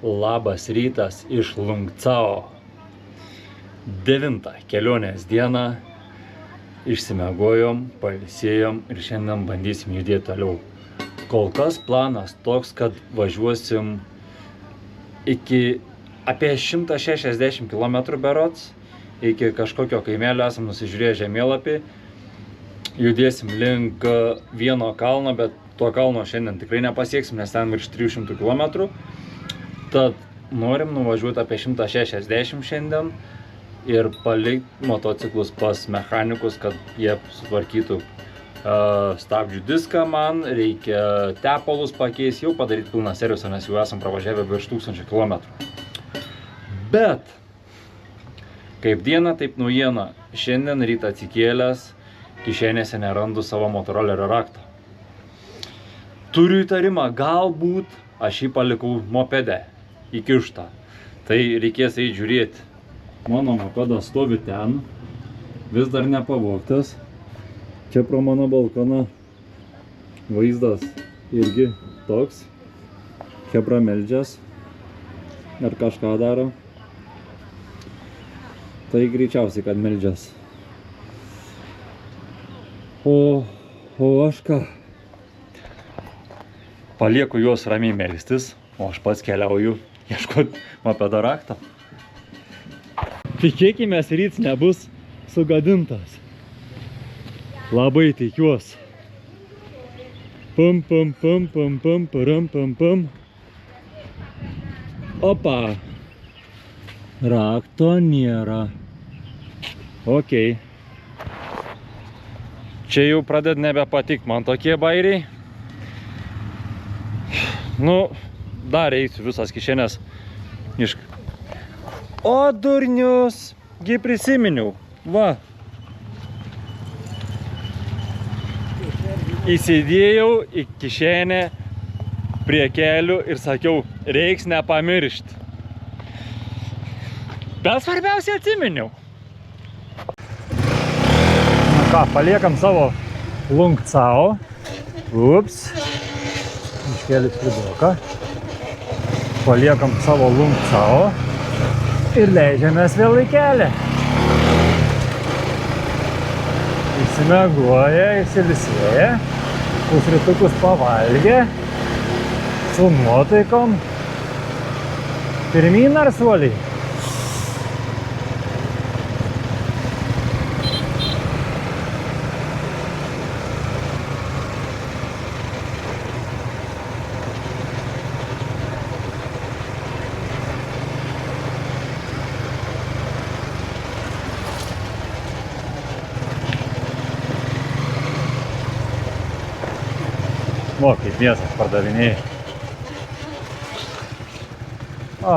Labas rytas iš Lungcao. 9 kelionės dieną išsimiegojom, pailsėjom ir šiandien bandysim judėti toliau. Kol kas planas toks, kad važiuosim iki apie 160 km berods, iki kažkokio kaimelio esam nusižiūrėję žemėlapį. Judėsim link vieno kalno, bet to kalno šiandien tikrai nepasieksim, nes ten virš 300 km. Tad norim nuvažiuoti apie 160 šiandien ir palikti motociklus pas mechanikus, kad jie sutvarkytų stabdžių diską. Man reikia tepalus pakeisti, jau padaryti pilną servisą, nes jau esam pravažiavę virš 1000 km. Bet kaip diena, taip naujiena. Šiandien rytą atsikėlęs, kišenėse nerandu savo motorolerio rakto. Turiu įtarimą, galbūt aš jį palikau mopede įkištą. Tai reikės eiti žiūrėti. Mano mopedas stovi ten, vis dar nepavogtas. Čia pro mano balkoną vaizdas irgi toks. Chebra meldžias ar kažką daro. Tai greičiausiai, kad meldžias. O aš ką? Palieku juos ramiai melstis, o aš pats keliauju ieškoti mopedo rakto. Tikėkimės, ryts nebus sugadintas. Labai tikiuos. Pum, pum, pum, pum, pum, param, pum, pum. Opa. Rakto nėra. Okei. Čia jau pradeda nebepatikt man tokie bairiai. Nu, dar eisiu visas kišenės iš... O, durnius! Gi prisiminiau. Va. Įsidėjau į kišenę prie kelių ir sakiau, reiks nepamiršti. Bet svarbiausia atsiminiau. Nu ką, paliekam savo Lungcao. Ups. Iškėlis pridoką. Paliekam savo Lungcao. Ir leidžiamės vėl į kelią. Išsimiegoję, išsilisėję, pusrytukus pavalgę, su nuotaikom. Pirmyn ar suoliai? O, kaip mėsas pardavinėjai. O.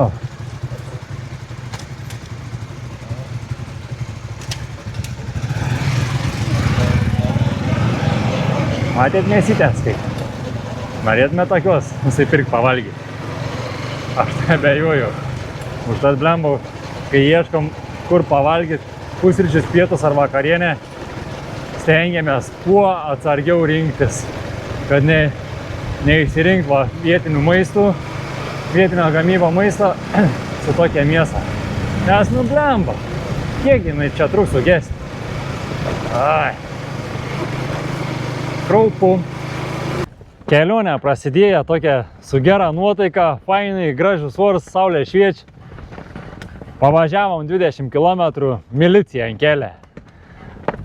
Matėt mėsytės kaip? Norėtume tokios nusipirkti pavalgyti. Aš nebejoju. Užtat blemba, kai ieškom kur pavalgyti pusryčius, pietus ar vakarienę, stengiamės kuo atsargiau rinktis. Kad neišsirinkti vietinių maistų, vietinio gamybo maisto su tokia mėsa. Nes nu blemba, kiek jinai čia truks sugesti. Ai. Kraupu. Kelionė prasidėjo tokia su gera nuotaika, fainai, gražus oras, saulė šviečia. Pavažiavom 20 km, milicija ant kelią.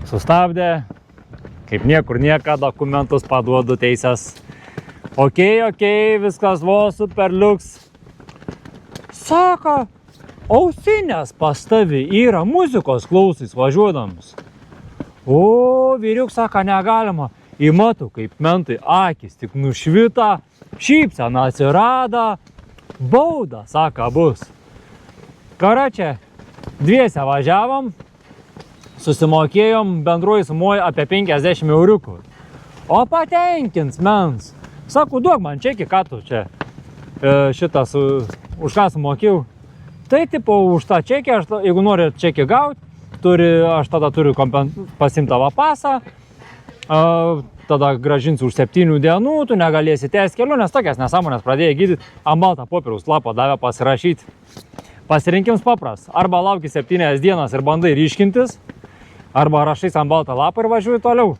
Sustabdė. Kaip niekur nieka, dokumentus paduodu teisės. Okei, viskas buvo super liuks. Sako, ausinės pas tavi yra muzikos klausys važiuodamus. O, vyriuk, sako, negalima. Įmatu, kaip mentai akis tik nušvita, šypsena atsirada, bauda, sako, bus. Karačia, dviese važiavom. Susimokėjom bendruoju sumoje apie 50 euriukų. O patenkins, mens. Sako, duok man čekį, ką tu čia šitas, už ką sumokėjau. Tai tipo, už tą čekį, jeigu nori čekį gauti, aš tada turiu pasiimti tavo pasą, tada grąžinsiu už 7 dienų, tu negalėsi tęsti kelionės, tokias nesąmonės pradėjai gydyti, ant baltą popieriaus lapą davė pasirašyti. Pasirinkims papras, arba lauki 7 dienas ir bandai ryškintis, arba rašai ant baltą lapą ir važiuoji toliau.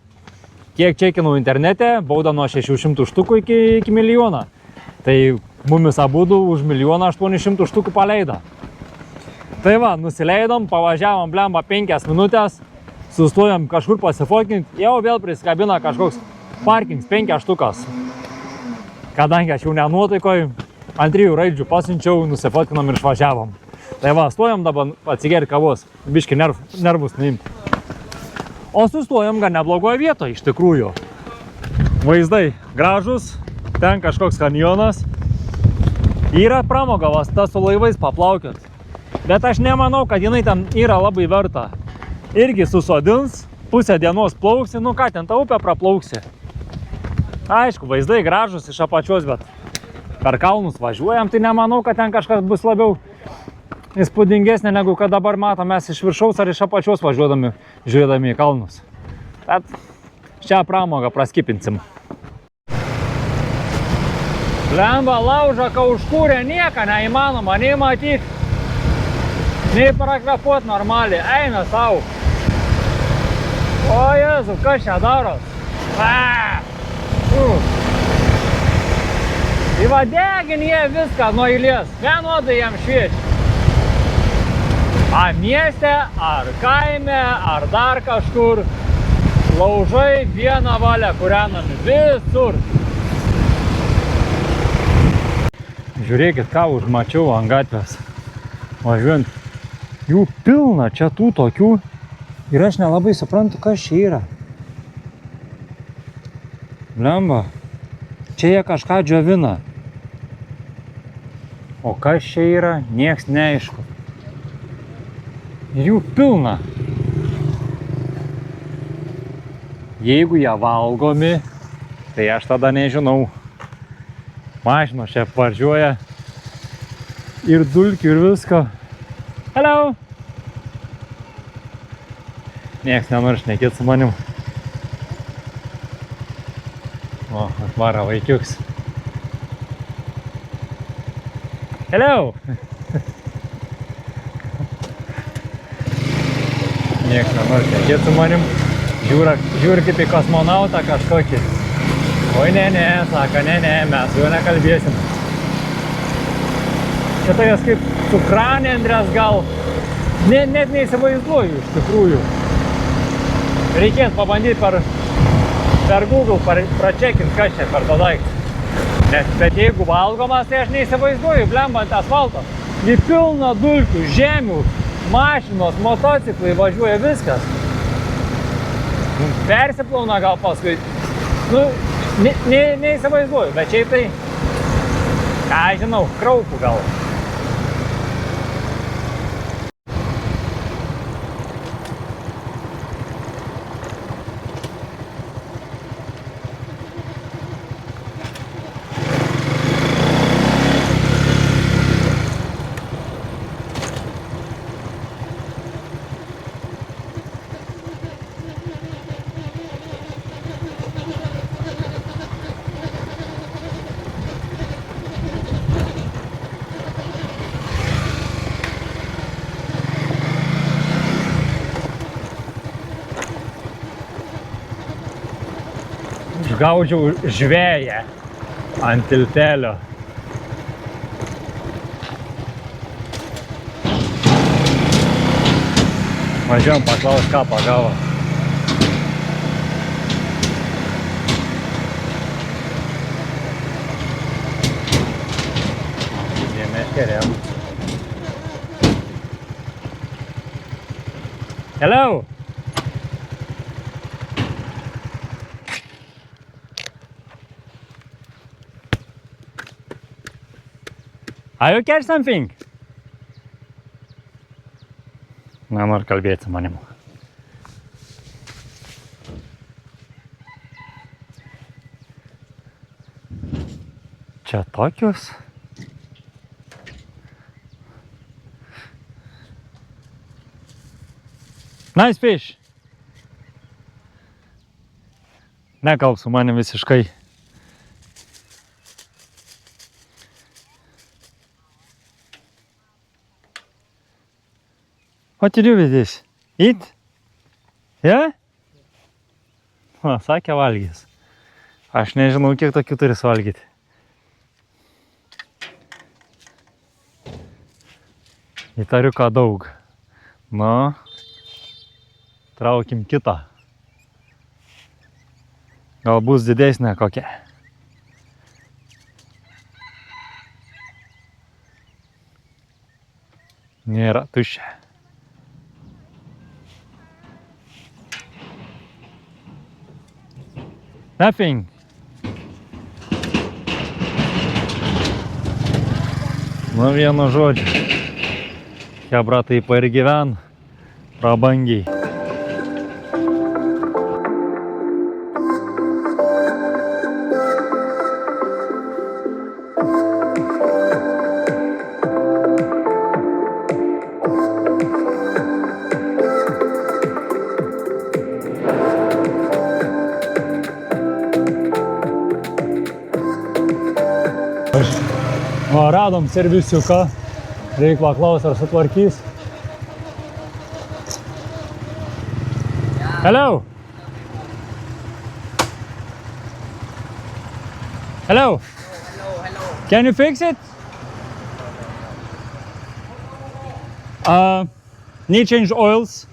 Kiek čekinau internete, bauda nuo 600 štukų iki milijoną. Tai mumis abudu už 1 800 000 štukų paleido. Tai va, nusileidom, pavažiavom blemba 5 minutės, sustojom kažkur pasifokinti, jau vėl prisikabina kažkoks parkings 5 štukas. Kadangi aš jau nenuotaikoj, ant 3 raidžių pasiunčiau, nusifotkinom ir išvažiavom. Tai va, stojom dabar atsigerti kavos, biški nervus neimti. O sustojom gan neblogoje vietoje, iš tikrųjų. Vaizdai gražus, ten kažkoks kanjonas. Yra pramogavas, tas su laivais paplaukiot. Bet aš nemanau, kad jinai ten yra labai verta. Irgi susodins, pusę dienos plauksi, nu ką ten tą upę praplauksi. Aišku, vaizdai gražus iš apačios, bet per kalnus važiuojam, tai nemanau, kad ten kažkas bus labiau įspūdingesnė, negu kad dabar matom mes iš viršaus ar iš apačios važiuodami, žiūrėdami į kalnus. Tad šią pramogą praskipinsim. Blemba, laužą, ką užkūrė, nieko neįmanoma, nei matyti, nei parakvepuot normaliai, eina sau. O Jėzu, kas čia daros? Tai va degin jie viską nuo eilės, vienodai jam šviečia. Ar mieste, ar kaime, ar dar kažkur, laužai vieną valią kūrenami visur. Žiūrėkit, ką užmačiau ant gatvės. Važiuojant, jų pilna čia tų tokių ir aš nelabai suprantu, kas čia yra. Blemba, čia jie kažką džiovina. O kas čia yra, nieks neaišku. Ir jų pilna. Jeigu jie valgomi, tai aš tada nežinau. Mašinos čia važiuoja ir dulkių ir visko. Hello! Nieks nenori šnekėti su manim. O, atvara vaikiuks. Hello! Nieks nenori šnekėti su manim. Žiūri kaip į kosmonautą kažkokį. Oi, ne, sako, ne, mes jau nekalbėsim. Čia tokias kaip cukranendrės gal. Net neįsivaizduoju iš tikrųjų. Reikės pabandyti per Google pračekint, kas čia per tą daiktą. Bet jeigu valgomas, tai aš neįsivaizduoju, blembant asfalto. Į pilną dulkių, žemių, mašinos, motociklai važiuoja viskas. Persiplauna gal paskui. Nu, neįsivaizduoju, bet šiaip tai, ką žinau, kraupų gal. Gaudžiau žvėję ant tiltelio. Važiuojam paklaus, ką pagavo. Meškerėm. Hello! Are you catch something? Nenori kalbėti su manim. Čia tokius? Nice fish. Nekalb su manim visiškai. What you do with this? Eat? Yeah? O, sakė valgys. Aš nežinau, kiek tokių turi suvalgyti. Įtariu, ką daug. Nu, traukim kitą. Gal bus didesnė kokia. Nėra tuščia. Nothing. Nu, vienu žodžiu. Chebra taip ir gyven prabangiai. Va, radom servisiuką, reik paklaus, ar sutvarkys. Hello! Hello! Can you fix it? Need change oils.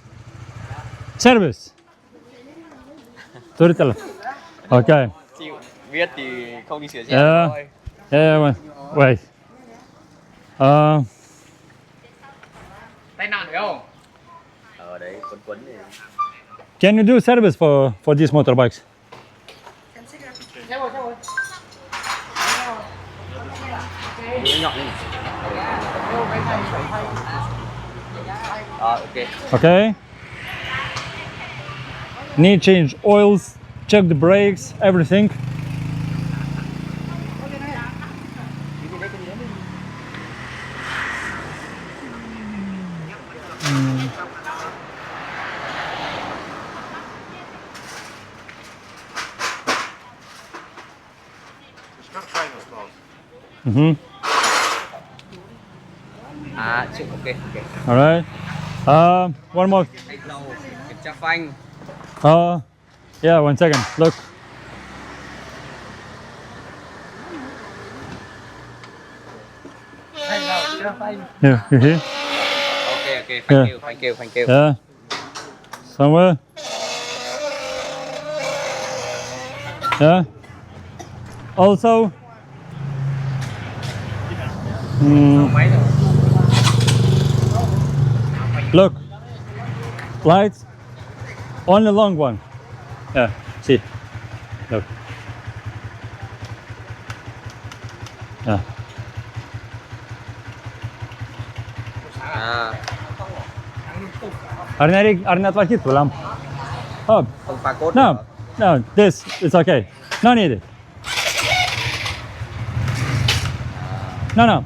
Service. Turit telefon? Okay. Viết thì không đi sửa xe Yeah. thôi. Yeah, wait. Tai nạn phải không? Ở đấy quấn thì. Can you do service for these motorbikes? Nhọn lên. Ok. Okay. Need change oils, check the brakes, everything. Mm-hmm. À, chịu ok. All right. One more. Anh đầu kiểm tra phanh. Yeah, 1 second. Look. Anh đầu kiểm tra phanh. Here, you hear? Ok, Yeah. thank you. Yeah. Somewhere. Yeah. Also. Máy rồi. Look. Lights. Only long one. Yeah. See. Look. Yeah. À, Ar netvarkyt tų lempų? Oh, không pha cốt. no. No, this, it's okay. No need it. No.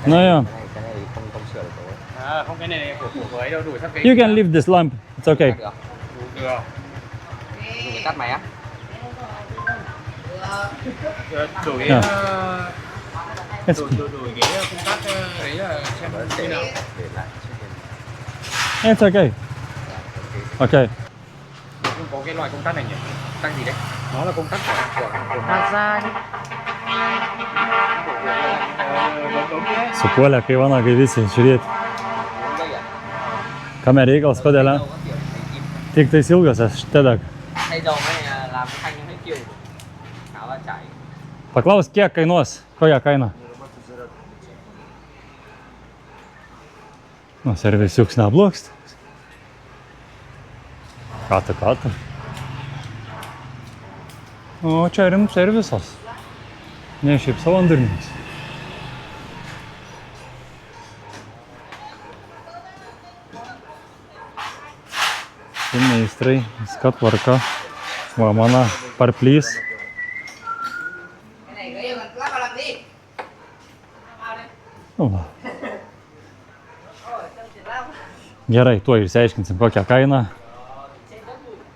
No, yeah. Cái này không sửa được rồi. À, không, cái này của ấy đâu, đủ sắp cái. You can leave this lamp. It's okay. Được. Được. Đủ tắt máy á? Đổi Yeah. It's, đổi cái công tắc đấy là xem như nào. Để lại. it's okay. Okay. Không có cái loại công tắc này nhỉ? Công tắc gì đấy? Nó là công tắc của Mazda nhỉ? Supuolė, kai vanagai visi žiūrėti. Kame reikalas, kodėl? Tik tais ilgasias, štedak. Thay dầu này làm cái thanh hết kiểu khá là chảy. Paklaus, kiek kainuos? Kokia kaina? Nu, servisiuks neblogs. Ką tu. O, čia rimtas servisas. Ne šiaip savandurnis. Meistrai, viską tvarka. Va, mano parplys. Va. Gerai, tuo išsiaiškinsim kokią kainą.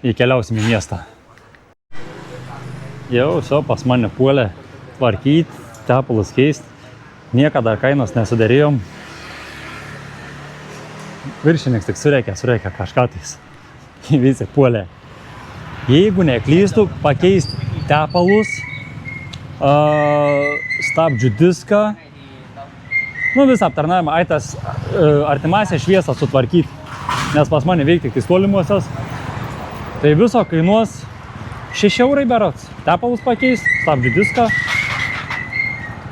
Įkeliausim į miestą. Jau, pas mane puolė tvarkyti, tepalus keisti. Niekada kainos nesudarėjom. Viršininkas tik surėkė kažką tais. Visi puolė. Jeigu neklystu, pakeisti tepalus, stabdžių diską, visą aptarnavimą, tas artimąsią šviesą sutvarkyti, nes pas mane veikti tik tolimuosios. Tai viso kainuos 6 eurai berods. Tepalus pakeisti, stabdžių diską.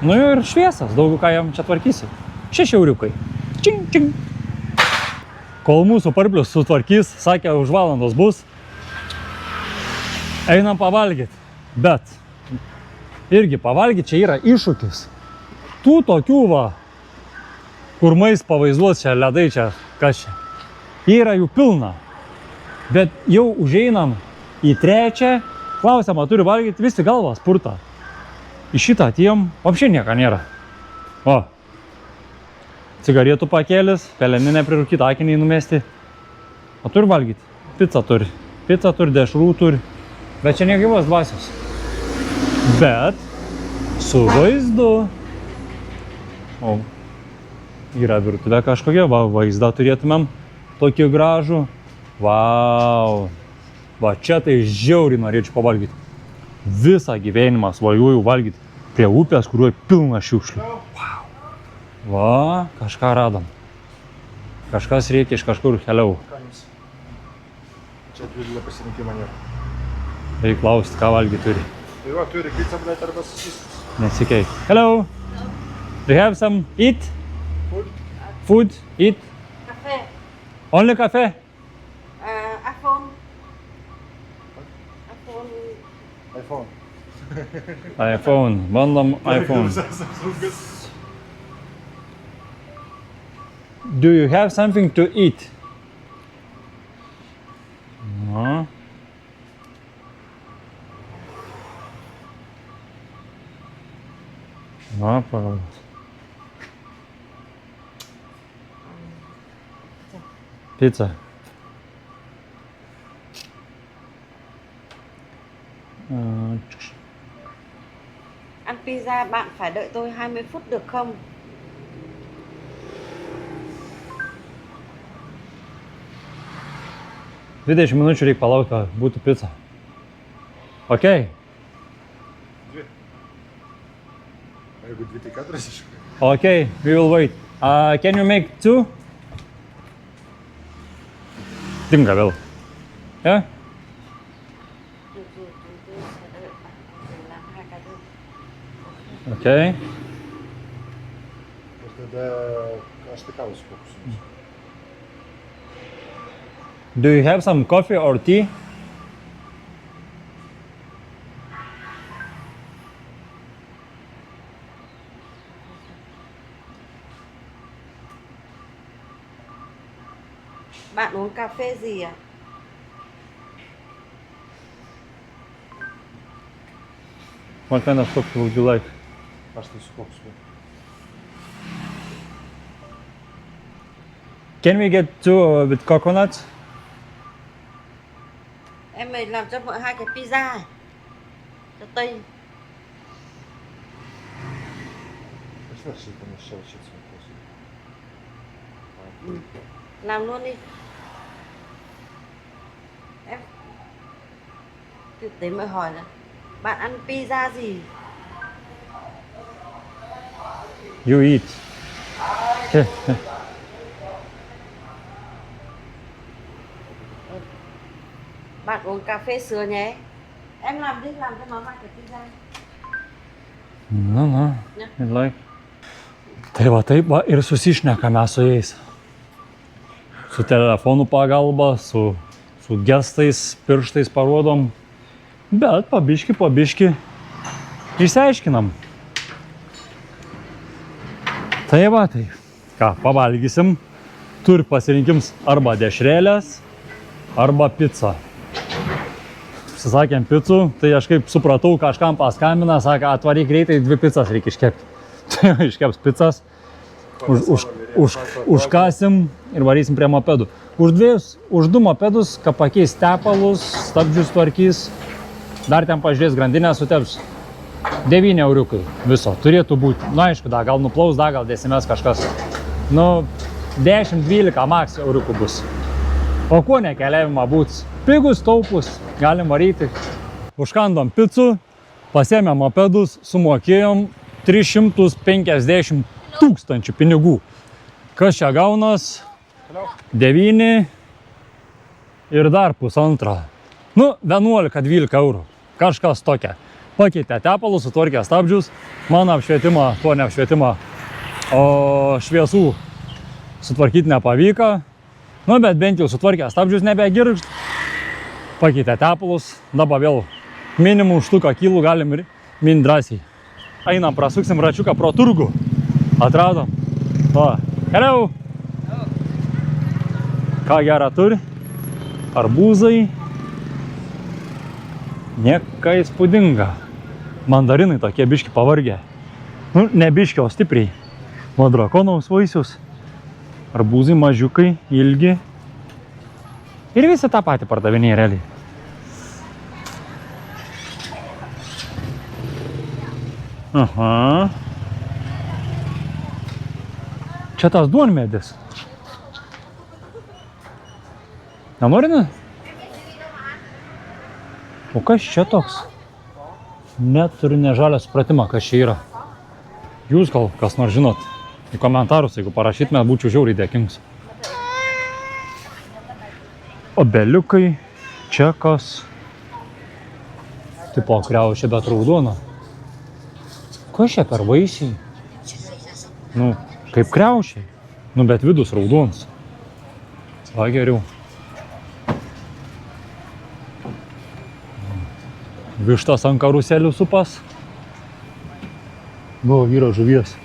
Ir šviesas, daug ką jam čia tvarkysiu. 6 euriukai. Čing, čing. Kol mūsų parplius sutvarkys, sakė, už valandos bus. Einam pavalgyti. Bet irgi pavalgyti čia yra iššūkis. Tų tokių kur mais pavaizduos čia ledai čia, kas čia. Yra jų pilna. Bet jau užeinam į trečią, klausimą turi valgyti, visi galvas purta. Į šitą atėjom, apšiai nieko nėra. Cigaretų pakelis, peleninę prirūkytą akinį numesti. O turi valgyti. Pica turi, dešrų turi. Bet čia negyvos dvasios. Bet su vaizdu. O, yra virtuvė kažkokia, vaizdą turėtumėm tokį gražų. Vau. Čia tai žiauriai norėčiau pavalgyti. Visą gyvenimą svajoju valgyti prie upės, kurioje pilna šiukšlių. Kažką radom. Kažkas reikia iš kažkur keliau. Čia didelė pasirinkimą nėra. Reikia klausti, ką valgyti turi. Tai turi pizza, arba sosiskus. Nesikeik. Hello. Do you have some eat? Food? Eat? Cafe. Only cafe? iPhone. iPhone. Bandom iPhone. Do you have something to eat? No. Pagalvos. Pizza. Ăn pizza bạn phải đợi tôi 20 phút được không? Dvidešimt minučių reikia palaukti, kad būtų pica. Ok. Jeigu 2, tai 40. Ok, we will wait. Can you make 2? Tinka vėl. Yeah? Được rồi, chúng tôi sẽ đợi bạn để làm 2 cái đơn. Ok. Ir tada aš tik kavos kokius. Do you have some coffee or tea? Bạn uống cà phê gì ạ? What kind of coffee would you like? Aš tai su kokius. Can we get 2 with coconuts? Em mày làm cho vợ 2 cái pizza. Cho Tây. Aš veršiai panašiau šitą sunkus. Làm luôn đi. Em thực tế mới hỏi là bạn ăn pizza gì? You eat. Bạn uống cà phê sữa nhé. Em làm đi, làm cho nó 2 cái pizza. No. Like. Tai va taip va ir susišnekame su jais. Su telefonų pagalba, su gestais, pirštais parodom. Bet pabiški išsiaiškinam. Tai va, tai ką, pavalgysim. Turi pasirinkims arba dešrelės, arba pizza. Susakėm picų, tai aš kaip supratau, kažkam paskambina, sako, atvaryk greitai, 2 pizzas reikia iškepti. Tai iškeps pizzas. Užkasim ir varysim prie mopedų. Už 2 mopedus, ką pakeis tepalus, stabdžius tvarkys, dar ten pažiūrės grandinę suteps. 9 euriukai viso turėtų būti. Nu, aišku, da, gal nuplaus, da, gal desimės kažkas. Nu, 10-12 maks euriukų bus. O kuo nekeliavimą būts? Pigus, taupus, galim varyti. Užkandom picų, pasėmėm mopedus, sumokėjom 350 000 pinigų. Kas čia gaunas? 9 ir dar 1,5. Nu, 11-12 eurų. Kažkas tokia. Pakeitė tepalus, sutvarkė stabdžius, mano apšvietimą, to ne apšvietimą, o šviesų sutvarkyti nepavyko. Nu, bet bent jau sutvarkė stabdžius nebegirgžt, pakeitė tepalus, dabar vėl minimum štuką kilų galim ir min drąsiai. Einam, prasuksim račiuką pro turgų. Atradom. O, hello! Ką gerą turi? Arbūzai. Nieka įspūdinga. Mandarinai tokie biški pavargę. Nu, ne biški, o stipriai. Nuo drakonaus vaisius. Arbūzai mažiukai, ilgi. Ir visi tą patį pardavinėja realiai. Aha. Čia tas duonmedis. Nenorina? O kas čia toks? Net turiu nežalę supratimą, kas čia yra. Jūs gal kas nors žinot į komentarus, jeigu parašytume, būčiau žiauriai dėkingas. Obeliukai, čia kas? Tipo kriaušė, bet raudona. Kas čia per vaisiai? Nu, kaip kriaušiai. Nu, bet vidus raudons. Va, geriau. Vištas ant karuselių supas. Buvo vyro žuvies.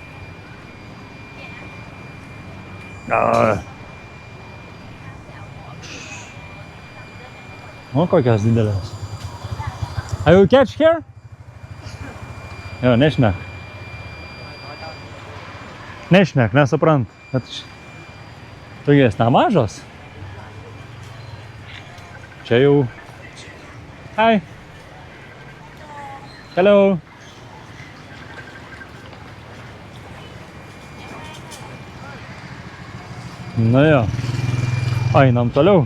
O, kokias didelės. Are you catch here? Jo, nešnek. Nešnek, nesuprant. Bet tokies nemažos. Čia jau... Hi. Hello. Na jo, einam toliau.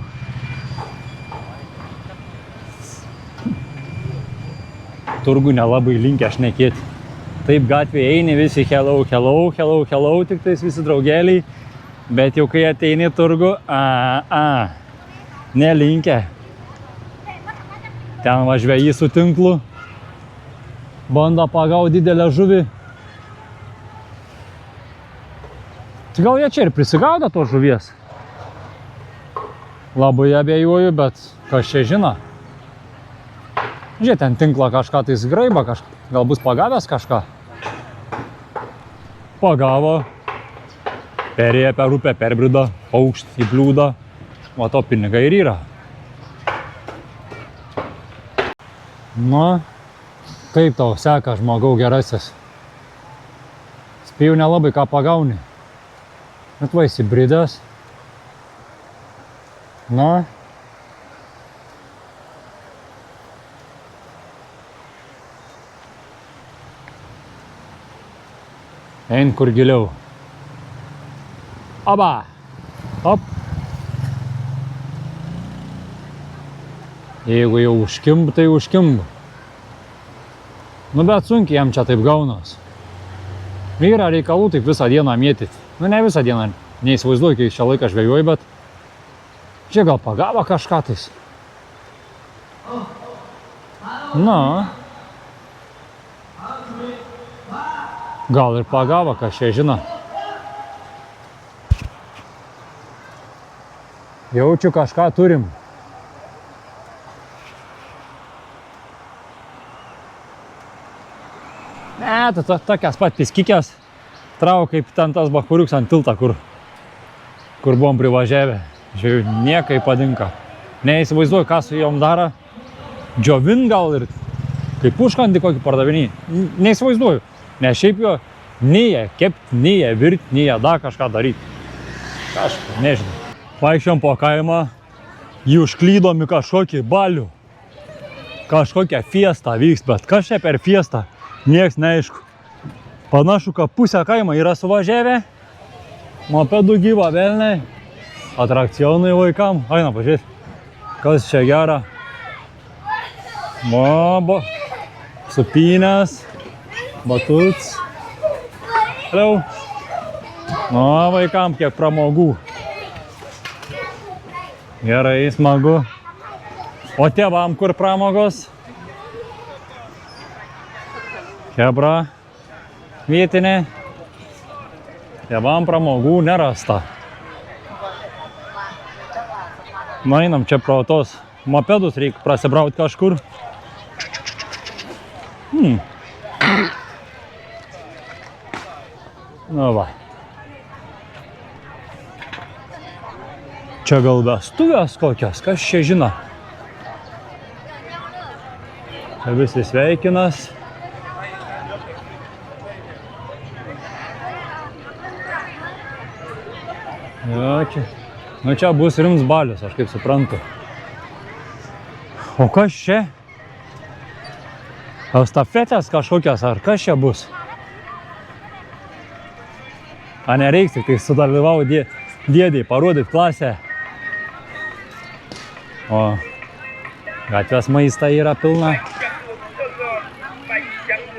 Turgų nelabai linkę šnekėti. Taip gatvėje eini visi hello, hello, hello, hello, tik tais visi draugeliai. Bet jau kai ateini turgų, nelinkę. Ten va žvejai su tinklu. Bando pagauti didelę žuvį. Tai gal jie čia ir prisigaudo tos žuvies? Labai abejoju, bet kas čia žino? Žiūrėk, ten tinklą kažką tai graiba, gal bus pagavęs kažką. Pagavo, perėjo per upę, perbrido, paukšt į bliūdą, o to pinigai ir yra. Nu, kaip tau seka, žmogau gerasis? Spėjau nelabai ką pagauni. Bet va, įsibridęs. Na. Ein kur giliau. Aba. Hop. Jeigu jau užkimb, tai užkimb. Nu, bet sunkiai jam čia taip gaunas. Yra reikalų taip visą dieną mėtyti. Nu, ne visą dieną. Neįsivaizduoju, kai šią laiką žvejoju, bet čia gal pagavo kažką tais. Na. Gal ir pagavo, kas čia žino. Jaučiu, kažką turim. Ne, tai tokias pat piskikės. Trau kaip ten tas bachuriuks ant tiltą, kur buvom privažiavę. Žiūrėjau, niekai padinka. Neįsivaizduoju, ką su jom daro. Džiovin gal ir kaip užkandį kokį pardavinį. Neįsivaizduoju. Nes šiaip jo Nei jie kept, nei jie virt, nei jie dar kažką daryti. Kažką, nežinau. Vaikščiom po kaimą, jį užklydom į kažkokį balių. Kažkokia fiesta vyks, bet kas čia per fiestą, nieks neaišku. Panašu, kad pusę kaimą yra suvažiavę, mopedų gyva velniai, atrakcionai vaikam. Eina pažiūrėti, kas čia gera. Mobo, supynės, batuts. Hello. Nu, vaikam kiek pramogų. Gerai, smagu. O tėvam kur pramogos? Hebra, vietinė. Tėvam pramogų nerasta. Nu, einam čia pro tos mopedus, reikia prasibrauti kažkur. Nu va. Čia gal vestuvės kokios, kas čia žino. Čia visi sveikinas. Jo, čia. Nu čia bus rims balius, aš kaip suprantu. O kas čia? Estafetės kažkokios, ar kas čia bus? A nereiks tik tai sudalyvau dėdį, parodyt klasę. O gatvės maista yra pilna.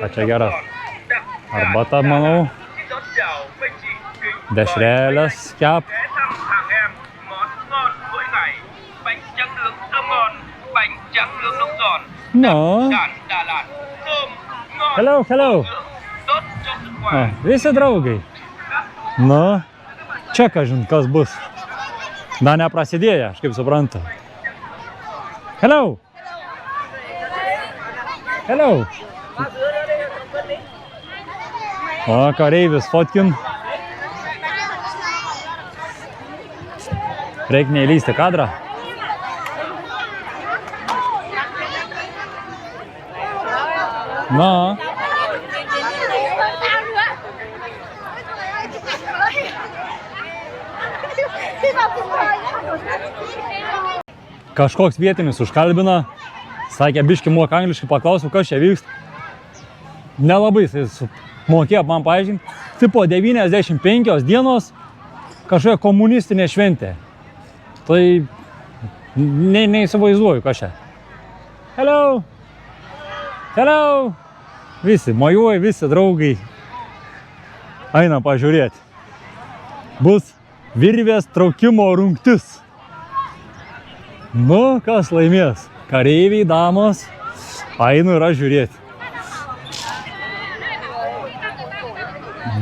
A čia gera arbata, manau. Dešrelės kep. No. Hello, hello. Visi draugai. Nu, čia kažin kas bus. Dar neprasidėjo, aš kaip suprantu. Hello. Hello. O, kareivis fotkin. Reikia neįlysti kadrą. Na. Kažkoks vietinis užkalbina, sakė, biški moka angliškai, paklausiau, kas čia vyksta. Nelabai jis mokėjo man paaiškinti. Tipo 95 dienos kažkokia komunistinė šventė. Tai neįsivaizduoju, kas čia. Hello. Hello. Visi mojuoja, visi draugai. Eina pažiūrėti. Bus virvės traukimo rungtis. Nu, kas laimės? Kareiviai, damos. Einu ir aš žiūrėti.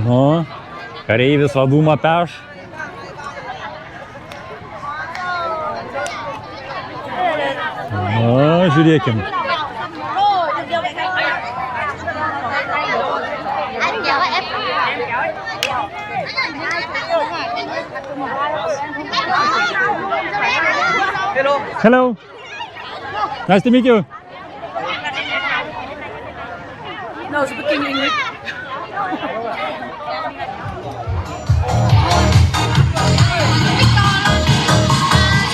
Nu, kareivis vadumą peš. Nu, žiūrėkim. Hello. Nice to meet you. No, speaking English.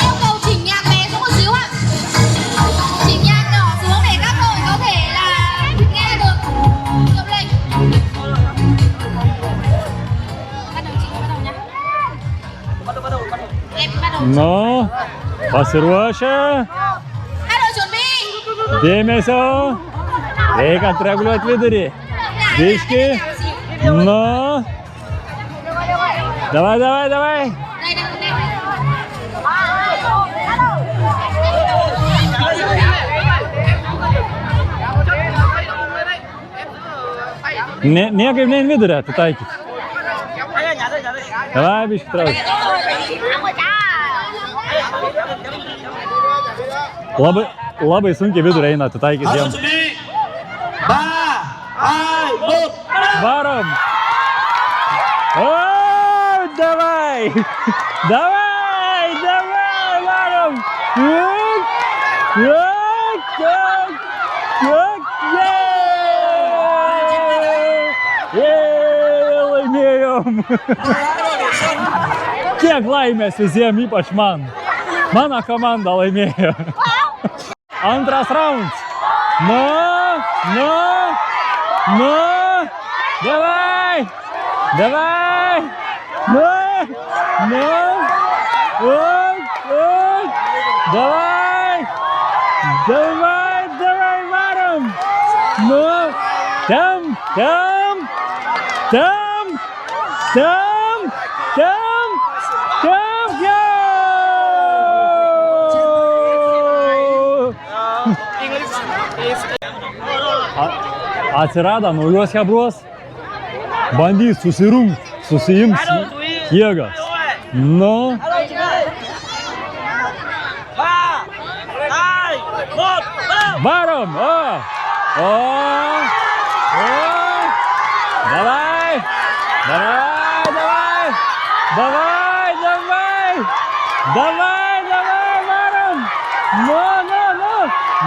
Yêu cầu chỉnh nhạc bé xuống một xíu ạ. Chỉnh nhạc nhỏ xuống để các đội có thể là nghe được hiệu lệnh. Bắt đầu nhé. Em bắt đầu. Nu, pasiruošę. Hai đội chuẩn bị. Dėmesio. Reikia atreguliuoti vidurį. Biški. Nu. Davai, davai, davai. Đây, đây, đây. Niekaip ne į vidurį atitaikyti. Davai, biški trauki. Labai sunkiai vidurį eina atitaikyti jiems. 3, 2, 1. Varom! O, davai! Davai, davai, varom! Varom! Kiek laimės visiems, ypač man. Mano komanda laimėjo. Antras raundas. Nu. Davai. Nu. Davai, varom. Nu. Tam. Atsirado naujos hebros, bandys susiims jėgas. Nu. Varom! Davai, varom! Nu!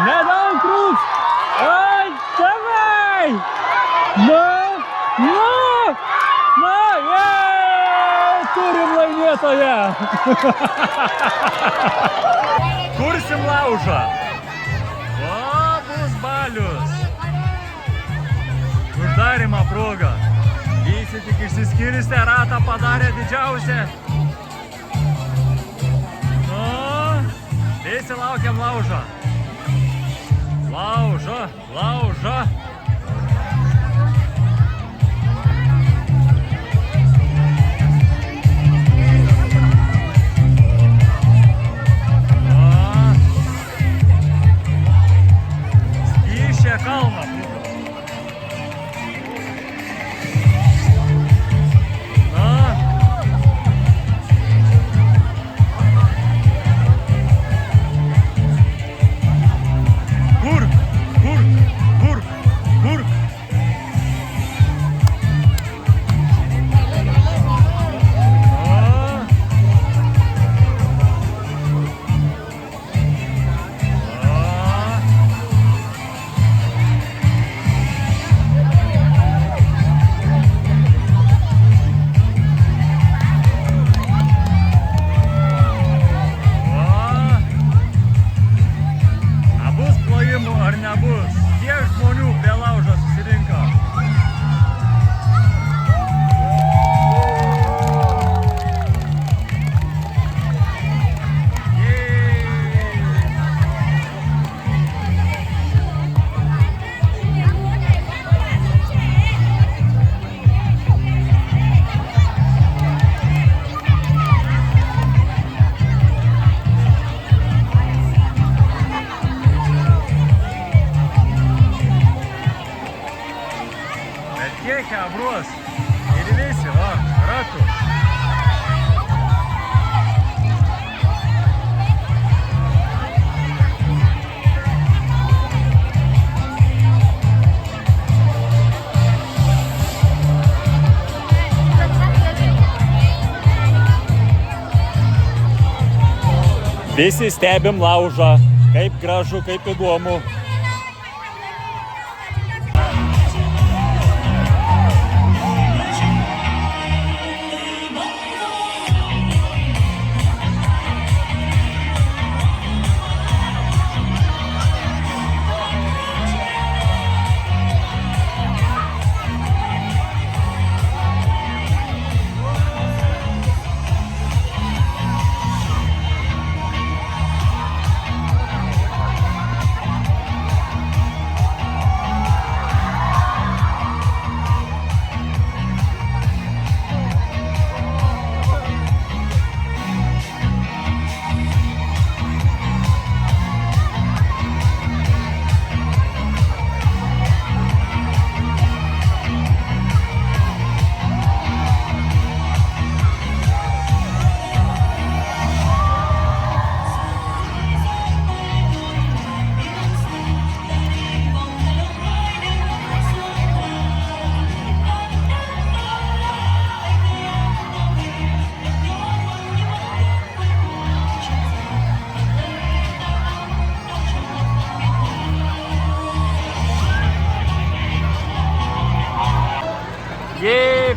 Nedaug trūks! Oi, davai! Nu! Turim laimėtoją! Kursim laužą! O, bus balius! Uždarimo proga! Visi tik išsiskirstė, ratą padarė didžiausią. Nu, visi laukiam laužą. Laužą! Skysčia kalną. Kurk! Ar nebus? Kiek žmonių prie laužo susirinko? Kiek hebros ir visi, ratu. Visi stebim laužą, kaip gražu, kaip įdomu.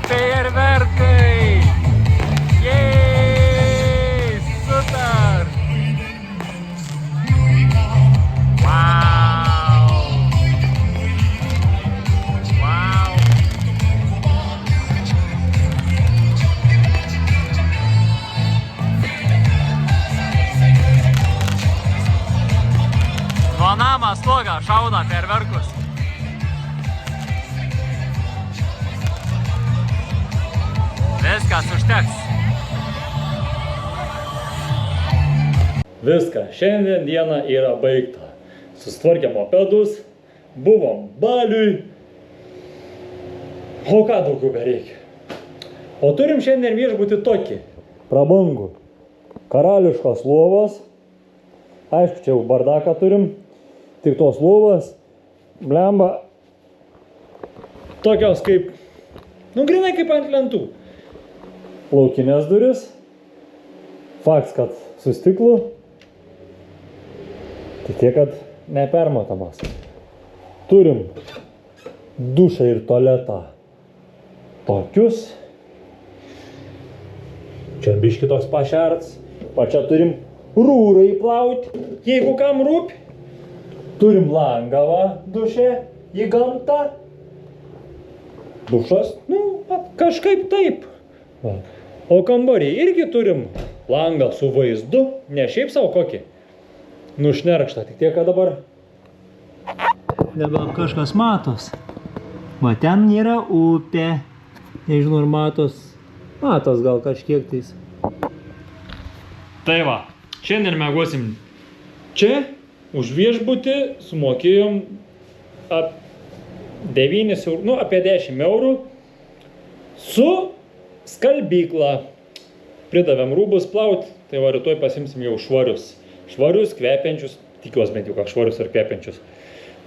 Fejerverkai! šauna ferverkus. Viskas užteks. Viską, šiandien diena yra baigta. Sustvarkėm mopedus, buvom baliui. O ką daugiau bereikia? O turim šiandien viešbutį tokį. Prabangų. Karališkos lovos. Aišku, čia jau bardaką turim. Tik tos lovos, blemba, tokios kaip, grinai kaip ant lentų. Laukinės duris. Fakts, kad su stiklu. Tik tiek, kad nepermatomas. Turim dušą ir tualetą tokius. Čia biški toks pašerts. Pačia turim rūrą įplauti, jeigu kam rūpi. Turim langą va, dušę į gamtą. Dušas, kažkaip taip. Va. O kambarį irgi turim langą su vaizdu, ne šiaip savo kokį. Nušnerkštą, tik tiek, kad dabar kažkas matos. Va ten yra upė. Nežinau, ar matos. Matos gal kažkiek tais. Tai va, šiandien miegosim čia. Už viešbutį sumokėjom apie 10 eurų su skalbykla. Pridavėm rūbus plaut, tai va rytoj pasimsim jau švarius. Švarius, kvepiančius, tikiuosi bent jau ką švarius ar kvepiančius.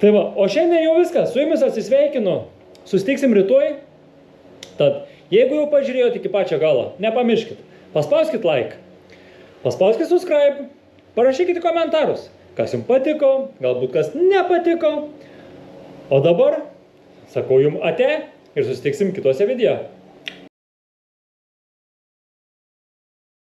Tai va, o šiandien jau viskas, su jumis atsisveikinu, susitiksim rytoj. Tad, jeigu jau pažiūrėjote iki pačio galo, nepamirškit, paspauskit like, paspauskit subscribe, parašykite komentarus. Kas jums patiko, galbūt kas nepatiko. O dabar sakau jums ate ir susitiksim kitose video.